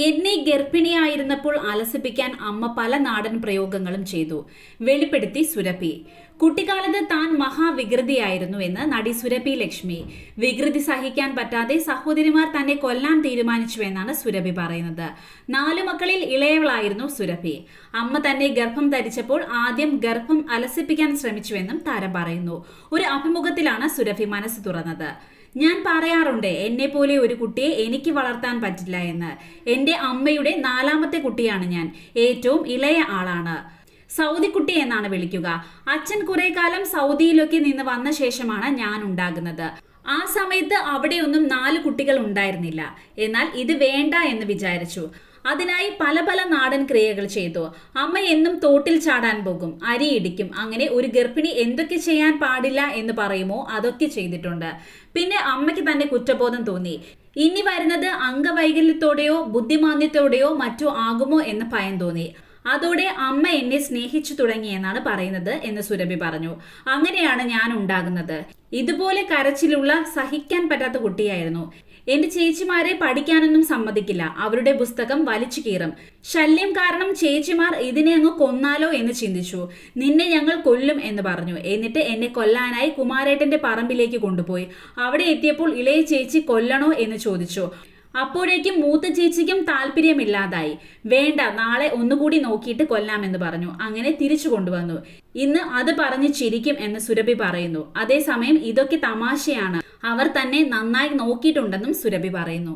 എന്നെ ഗർഭിണിയായിരുന്നപ്പോൾ അലസിപ്പിക്കാൻ അമ്മ പല നാടൻ പ്രയോഗങ്ങളും ചെയ്തു, വെളിപ്പെടുത്തി സുരഭി. കുട്ടിക്കാലത്ത് താൻ മഹാവികൃതിയായിരുന്നു എന്ന് നടി സുരഭി ലക്ഷ്മി. വികൃതി സഹിക്കാൻ പറ്റാതെ സഹോദരിമാർ തന്നെ കൊല്ലാൻ തീരുമാനിച്ചുവെന്നാണ് സുരഭി പറയുന്നത്. 4 മക്കളിൽ ഇളയവളായിരുന്നു സുരഭി. അമ്മ തന്നെ ഗർഭം ധരിച്ചപ്പോൾ ആദ്യം ഗർഭം അലസിപ്പിക്കാൻ ശ്രമിച്ചുവെന്നും താരം പറയുന്നു. ഒരു അഭിമുഖത്തിലാണ് സുരഭി മനസ്സ് തുറന്നത്. ഞാൻ പറയാറുണ്ട്, എന്നെ പോലെ ഒരു കുട്ടിയെ എനിക്ക് വളർത്താൻ പറ്റില്ല എന്ന്. എൻ്റെ അമ്മയുടെ 4ാമത്തെ കുട്ടിയാണ് ഞാൻ. ഏറ്റവും ഇളയ ആളാണ്. സൗദി കുട്ടി എന്നാണ് വിളിക്കുക. അച്ഛൻ കുറെ കാലം സൗദിയിലൊക്കെ നിന്ന് വന്ന ശേഷമാണ് ഞാൻ ഉണ്ടാകുന്നത്. ആ സമയത്ത് അവിടെയൊന്നും 4 കുട്ടികൾ ഉണ്ടായിരുന്നില്ല. എന്നാൽ ഇത് വേണ്ട എന്ന് വിചാരിച്ചു. അതിനായി പല പല നാടൻ ക്രിയകൾ ചെയ്തു. അമ്മ എന്നും തോട്ടിൽ ചാടാൻ പോകും, അരി ഇടിക്കും. അങ്ങനെ ഒരു ഗർഭിണി എന്തൊക്കെ ചെയ്യാൻ പാടില്ല എന്ന് പറയുമോ അതൊക്കെ ചെയ്തിട്ടുണ്ട്. പിന്നെ അമ്മയ്ക്ക് തന്നെ കുറ്റബോധം തോന്നി. ഇനി വരുന്നത് അംഗവൈകല്യത്തോടെയോ ബുദ്ധിമാന്ദ്യത്തോടെയോ മറ്റോ ആകുമോ എന്ന് ഭയം തോന്നി. അതോടെ അമ്മ എന്നെ സ്നേഹിച്ചു തുടങ്ങിയെന്നാണ് പറയുന്നത് എന്ന് സുരഭി പറഞ്ഞു. അങ്ങനെയാണ് ഞാൻ ഉണ്ടാകുന്നത്. ഇതുപോലെ കരച്ചിലുള്ള സഹിക്കാൻ പറ്റാത്ത കുട്ടിയായിരുന്നു. എന്റെ ചേച്ചിമാരെ പഠിക്കാനൊന്നും സമ്മതിക്കില്ല. അവരുടെ പുസ്തകം വലിച്ചു കീറും. ശല്യം കാരണം ചേച്ചിമാർ ഇതിനെ അങ്ങ് കൊന്നാലോ എന്ന് ചിന്തിച്ചു. നിന്നെ ഞങ്ങൾ കൊല്ലും എന്ന് പറഞ്ഞു. എന്നിട്ട് എന്നെ കൊല്ലാനായി കുമാരേട്ടന്റെ പറമ്പിലേക്ക് കൊണ്ടുപോയി. അവിടെ എത്തിയപ്പോൾ ഇളയ ചേച്ചി കൊല്ലണോ എന്ന് ചോദിച്ചു. അപ്പോഴേക്കും മൂത്ത ചേച്ചിക്കും താല്പര്യമില്ലാതായി. വേണ്ട, നാളെ ഒന്നുകൂടി നോക്കിയിട്ട് കൊല്ലാമെന്ന് പറഞ്ഞു. അങ്ങനെ തിരിച്ചു കൊണ്ടുവന്നു. ഇന്ന് അത് പറഞ്ഞ് ചിരിക്കും എന്ന് സുരഭി പറയുന്നു. അതേസമയം ഇതൊക്കെ തമാശയാണ്, അവർ തന്നെ നന്നായി നോക്കിയിട്ടുണ്ടെന്നും സുരഭി പറയുന്നു.